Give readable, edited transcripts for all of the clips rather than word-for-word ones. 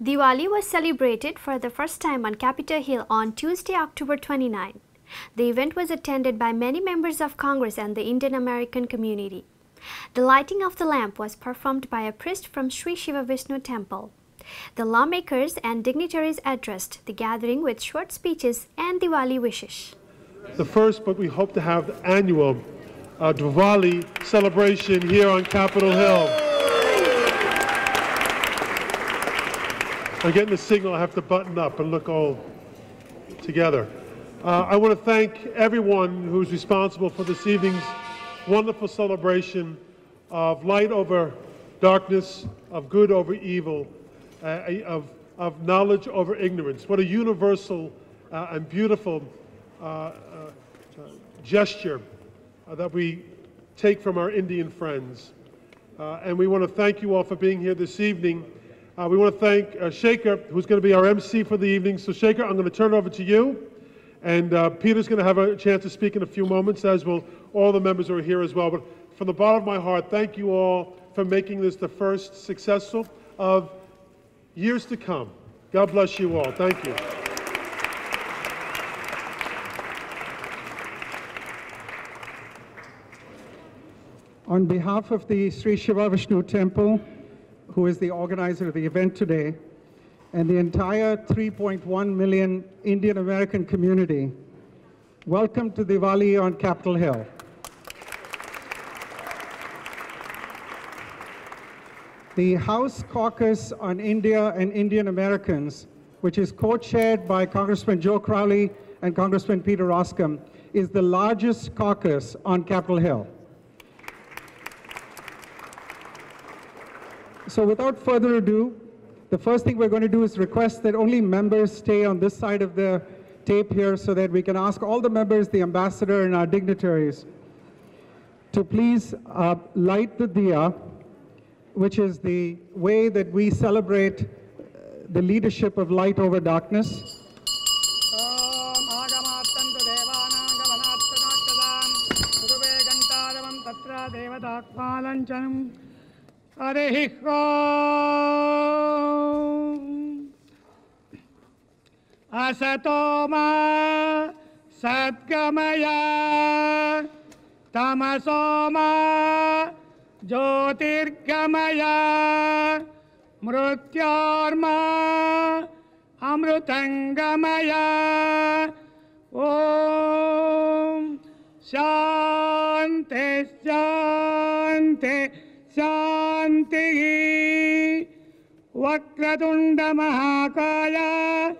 Diwali was celebrated for the first time on Capitol Hill on Tuesday, October 29. The event was attended by many members of Congress and the Indian American community. The lighting of the lamp was performed by a priest from Sri Shiva Vishnu Temple. The lawmakers and dignitaries addressed the gathering with short speeches and Diwali wishes. The first, but we hope to have the annual Diwali celebration here on Capitol Hill. I'm getting the signal I have to button up and look all together. I want to thank everyone who's responsible for this evening's wonderful celebration of light over darkness, of good over evil, of knowledge over ignorance. What a universal and beautiful gesture that we take from our Indian friends. And we want to thank you all for being here this evening. We want to thank Shaker, who's going to be our MC for the evening. So Shaker, I'm going to turn it over to you. And Peter's going to have a chance to speak in a few moments, as will all the members who are here as well. But from the bottom of my heart, thank you all for making this the first successful of years to come. God bless you all. Thank you. On behalf of the Sri Shiva Vishnu Temple, who is the organizer of the event today, and the entire 3.1 million Indian American community, welcome to Diwali on Capitol Hill. The House Caucus on India and Indian Americans, which is co-chaired by Congressman Joe Crowley and Congressman Peter Roskam, is the largest caucus on Capitol Hill. So without further ado, the first thing we're going to do is request that only members stay on this side of the tape here so that we can ask all the members, the ambassador, and our dignitaries to please light the diya, which is the way that we celebrate the leadership of light over darkness. Hare Asatoma Satgamaya Tamasoma Jyotirgamaya Mrutyorma Amrutangamaya Om Shanti Shanti Shanti Vakratunda Mahakaya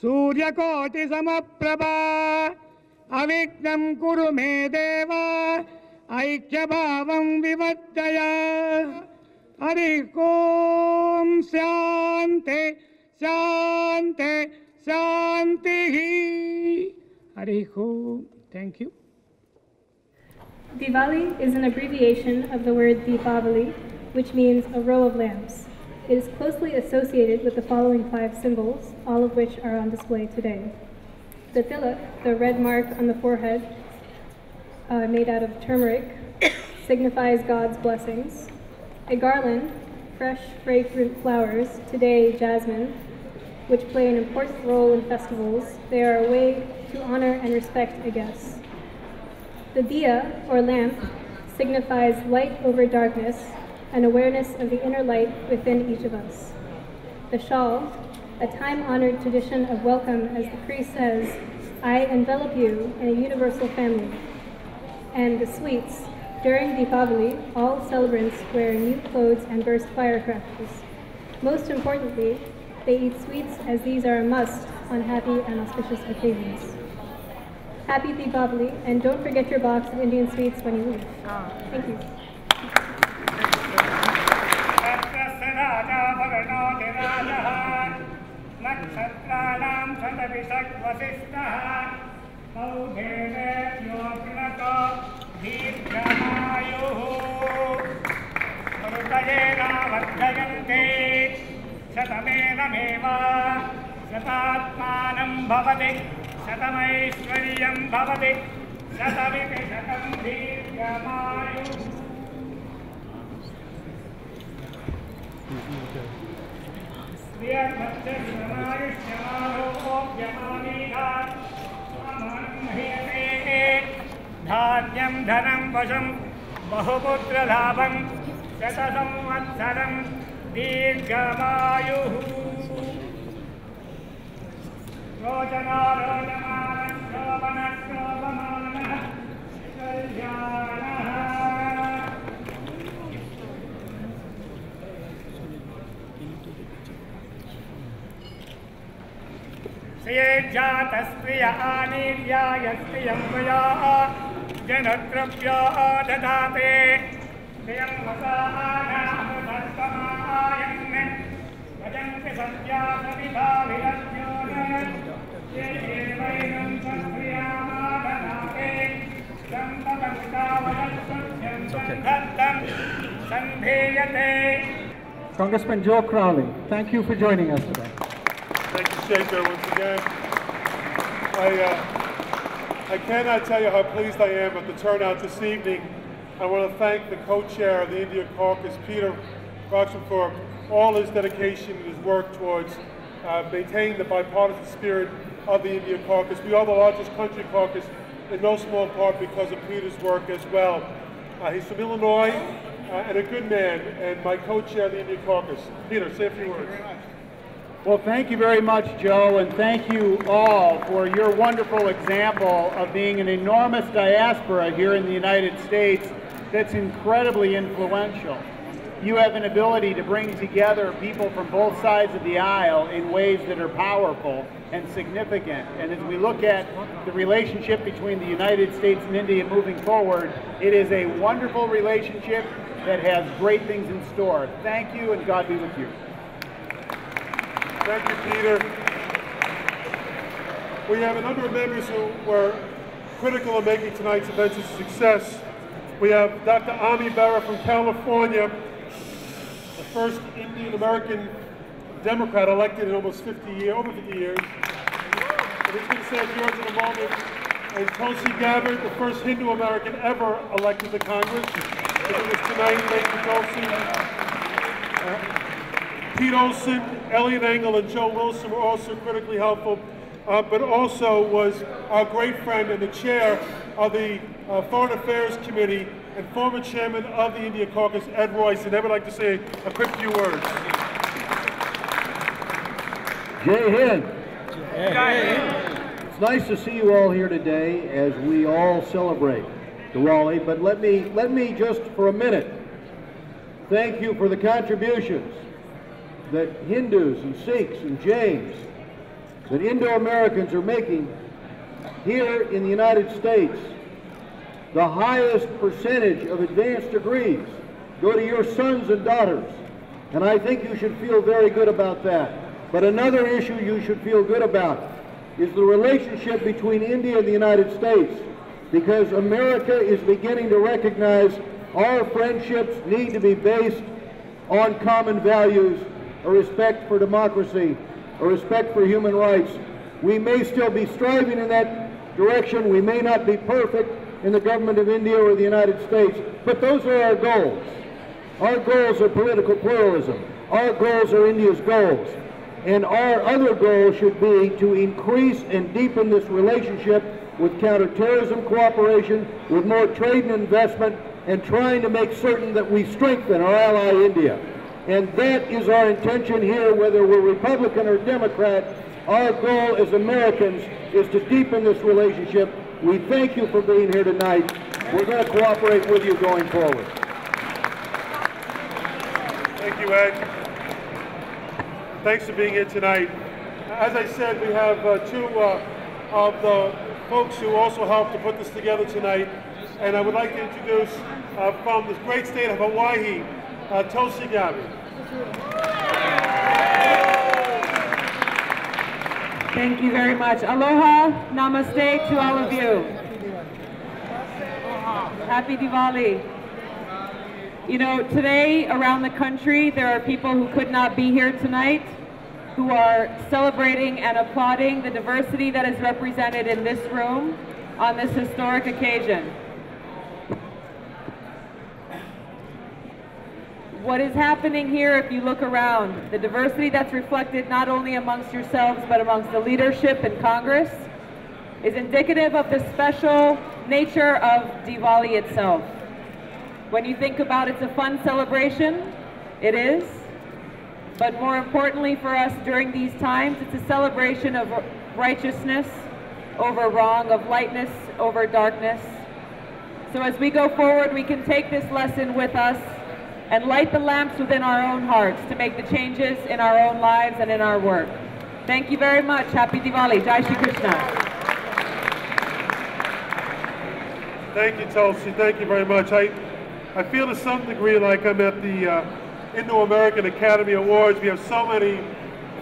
Suryakoti Samaprabha Avignam Kuru Me Deva Aikyabhavam Vivattaya Hari Om Shanti Shanti Shanti Hari Om. Thank you. Diwali is an abbreviation of the word Deepavali, which means a row of lamps. It is closely associated with the following 5 symbols, all of which are on display today. The tilak, the red mark on the forehead, made out of turmeric, signifies God's blessings. A garland, fresh, fragrant flowers, today jasmine, which play an important role in festivals. They are a way to honor and respect a guest. The diya, or lamp, signifies light over darkness and awareness of the inner light within each of us. The shawl, a time-honored tradition of welcome as the priest says, I envelop you in a universal family. And the sweets, during Deepavali, all celebrants wear new clothes and burst firecrackers. Most importantly, they eat sweets as these are a must on happy and auspicious occasions. Happy Diwali, and don't forget your box of Indian sweets when you leave. Thank you. Shatamaishwariyam bhavati Shatamiti Shatam Dīrghamayu. धान्यं धनं वशं बहुपुत्रलाभं शतसंवत्सरं दीर्घमायुः रोचनारोचमानः शोभनः शोभमानः कल्याणः श्रियेज्जातस्त्रिय आनीर्याय स्त्रियं वयाः जनद्रव्या ददाते श्रियं वसानामृतत्वमायन् भजन्ति सत्यासविभाविरज्ञोन ये वैनं सत्प्रियामादनाते सम्पवन्तावदत्सुभ्यं सन्धत्तं सन्धेयते. Congressman Joe Crowley, thank you for joining us today. Thank you, Shaker, once again. I cannot tell you how pleased I am at the turnout this evening. I want to thank the co-chair of the India Caucus, Peter Roxman, for all his dedication and his work towards maintaining the bipartisan spirit of the India Caucus. We are the largest country caucus, in no small part because of Peter's work as well. He's from Illinois and a good man, and my co-chair of the India Caucus. Peter, say a few words. Well, thank you very much, Joe, and thank you all for your wonderful example of being an enormous diaspora here in the United States that's incredibly influential. You have an ability to bring together people from both sides of the aisle in ways that are powerful and significant. And as we look at the relationship between the United States and India moving forward, it is a wonderful relationship that has great things in store. Thank you, and God be with you. Thank you, Peter. We have a number of members who were critical of making tonight's event a success. We have Dr. Ami Bera from California, the first Indian American Democrat elected in almost over 50 years. And he's going to say a few words in a moment. And Tulsi Gabbard, the first Hindu American ever elected to Congress. With us tonight, thank you, Tulsi. Pete Olson, Elliot Engel, and Joe Wilson were also critically helpful, but also was our great friend and the chair of the Foreign Affairs Committee and former chairman of the India Caucus, Ed Royce, and I would like to say a quick few words. Jai Hind. It's nice to see you all here today as we all celebrate Diwali, but let me just for a minute thank you for the contributions that Hindus and Sikhs and Jains, that Indo-Americans are making here in the United States. The highest percentage of advanced degrees go to your sons and daughters, and I think you should feel very good about that. But another issue you should feel good about is the relationship between India and the United States, because America is beginning to recognize our friendships need to be based on common values, a respect for democracy, a respect for human rights. We may still be striving in that direction. We may not be perfect in the government of India or the United States, but those are our goals. Our goals are political pluralism. Our goals are India's goals. And our other goal should be to increase and deepen this relationship with counterterrorism cooperation, with more trade and investment, and trying to make certain that we strengthen our ally India. And that is our intention here, whether we're Republican or Democrat. Our goal as Americans is to deepen this relationship. We thank you for being here tonight. We're going to cooperate with you going forward. Thank you, Ed. Thanks for being here tonight. As I said, we have two of the folks who also helped to put this together tonight. And I would like to introduce from the great state of Hawaii, Tulsi Gabbard. Thank you very much. Aloha, namaste to all of you. Happy Diwali. You know, today around the country there are people who could not be here tonight who are celebrating and applauding the diversity that is represented in this room on this historic occasion. what is happening here, if you look around, the diversity that's reflected not only amongst yourselves but amongst the leadership in Congress is indicative of the special nature of Diwali itself. When you think about it's a fun celebration, it is, but more importantly for us during these times, it's a celebration of righteousness over wrong, of lightness over darkness. So as we go forward, we can take this lesson with us and light the lamps within our own hearts to make the changes in our own lives and in our work. Thank you very much. Happy Diwali. Jai Shri Krishna. Thank you, Tulsi. Thank you very much. I feel to some degree like I'm at the Indo-American Academy Awards. We have so many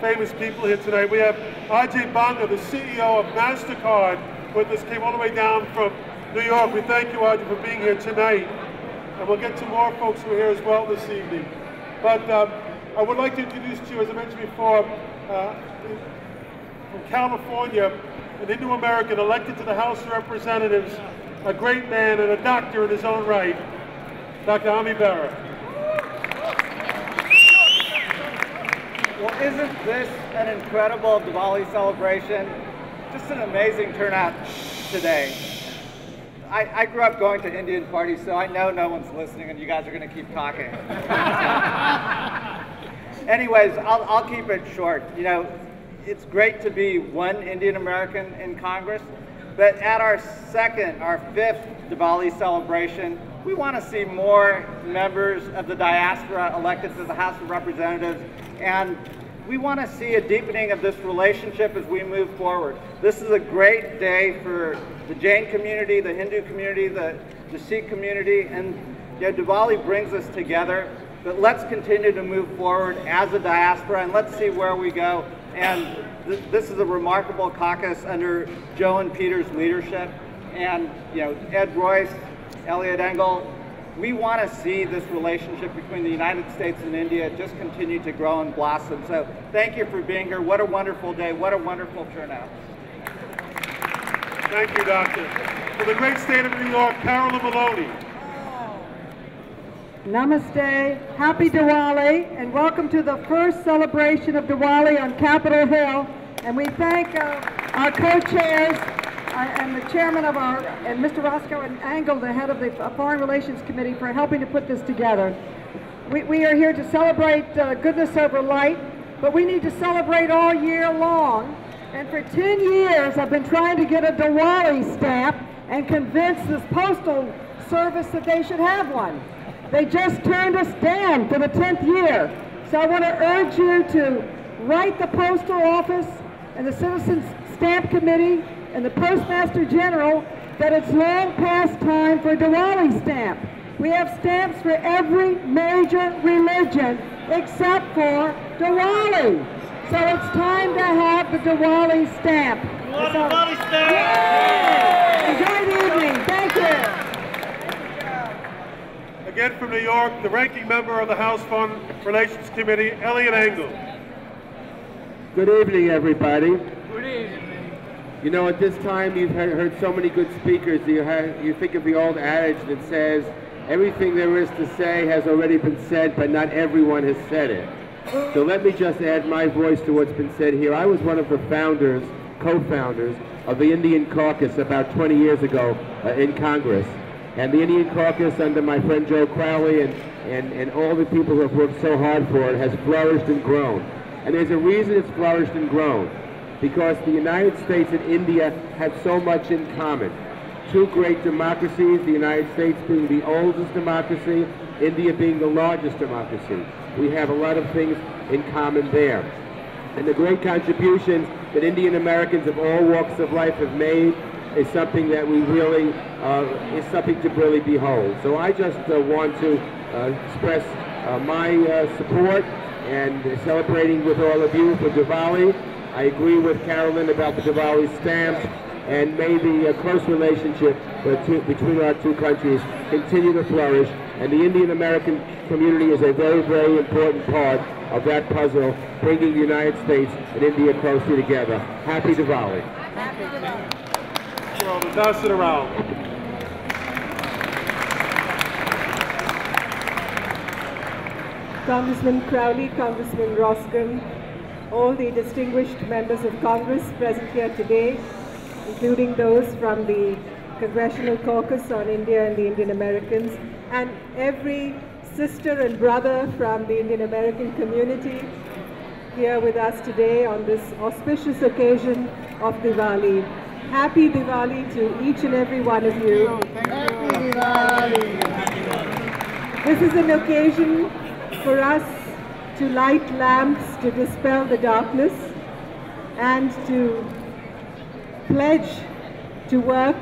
famous people here tonight. We have Ajay Banga, the CEO of MasterCard, with us, came all the way down from New York. We thank you, Ajay, for being here tonight. And we'll get to more folks who are here as well this evening. But I would like to introduce to you, as I mentioned before, from California, an Indo-American elected to the House of Representatives, a great man and a doctor in his own right, Dr. Ami Bera. Well, isn't this an incredible Diwali celebration? Just an amazing turnout today. I grew up going to Indian parties, so I know no one's listening and you guys are going to keep talking. Anyways, I'll keep it short. You know, it's great to be one Indian American in Congress, but at our fifth Diwali celebration, we want to see more members of the diaspora elected to the House of Representatives, and we want to see a deepening of this relationship as we move forward. This is a great day for the Jain community, the Hindu community, the Sikh community, and Diwali brings us together. But let's continue to move forward as a diaspora, and let's see where we go. And this is a remarkable caucus under Joe and Peter's leadership, and Ed Royce, Elliot Engel. We want to see this relationship between the United States and India just continue to grow and blossom. So thank you for being here. What a wonderful day. What a wonderful turnout. Thank you, Doctor. For the great state of New York, Carolyn Maloney. Namaste, happy Diwali, and welcome to the first celebration of Diwali on Capitol Hill. And we thank our co-chairs and the chairman of and Mr. Roscoe and Engel, the head of the Foreign Relations Committee, for helping to put this together. We are here to celebrate goodness over light, but we need to celebrate all year long. And for 10 years, I've been trying to get a Diwali stamp and convince this postal service that they should have one. They just turned us down for the 10th year. So I want to urge you to write the Postal Office and the Citizens Stamp Committee and the Postmaster General that it's long past time for a Diwali stamp. We have stamps for every major religion except for Diwali. So it's time to have the Diwali stamp. Diwali stamp! Yay! Enjoy the evening. Thank you. Again from New York, the ranking member of the House Foreign Relations Committee, Elliot Engel. Good evening, everybody. Good evening. You know, at this time, you've heard so many good speakers. You think of the old adage that says, everything there is to say has already been said, but not everyone has said it. So let me just add my voice to what's been said here. I was one of the founders, co-founders, of the Indian Caucus about 20 years ago in Congress. And the Indian Caucus, under my friend Joe Crowley and all the people who have worked so hard for it, has flourished and grown. And there's a reason it's flourished and grown. Because the United States and India have so much in common. Two great democracies, the United States being the oldest democracy, India being the largest democracy. We have a lot of things in common there. And the great contributions that Indian Americans of all walks of life have made is something that we really, is something to really behold. So I just want to express my support and celebrating with all of you for Diwali. I agree with Carolyn about the Diwali stamp, and may the close relationship between our two countries continue to flourish. And the Indian American community is a very, very important part of that puzzle, bringing the United States and India closer together. Happy Diwali. Happy Diwali. Well, pass it around. Congressman Crowley, Congressman Roskin, all the distinguished members of Congress present here today, including those from the Congressional Caucus on India and the Indian Americans, and every sister and brother from the Indian American community here with us today on this auspicious occasion of Diwali. Happy Diwali to each and every one of you. Happy Diwali. This is an occasion for us to light lamps to dispel the darkness and to pledge to work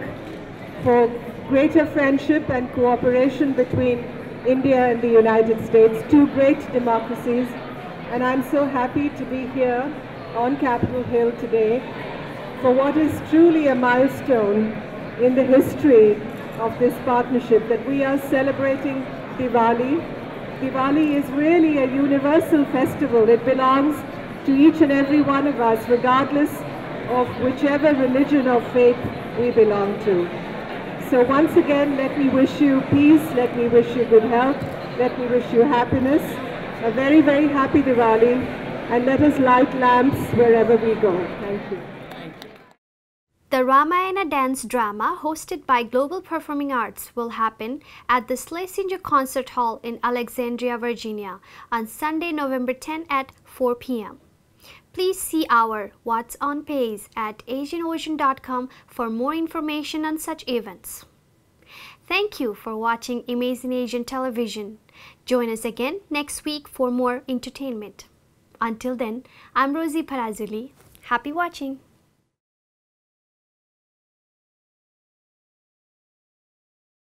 for greater friendship and cooperation between India and the United States, two great democracies. And I'm so happy to be here on Capitol Hill today for what is truly a milestone in the history of this partnership, that we are celebrating Diwali. Diwali is really a universal festival. It belongs to each and every one of us, regardless of whichever religion or faith we belong to. So once again, let me wish you peace, let me wish you good health, let me wish you happiness, a very, very happy Diwali, and let us light lamps wherever we go. Thank you. The Ramayana dance drama hosted by Global Performing Arts will happen at the Schlesinger Concert Hall in Alexandria, Virginia on Sunday, November 10 at 4 p.m. Please see our What's On page at AsianOcean.com for more information on such events. Thank you for watching Amazing Asian Television. Join us again next week for more entertainment. Until then, I'm Rosie Parazuli. Happy watching!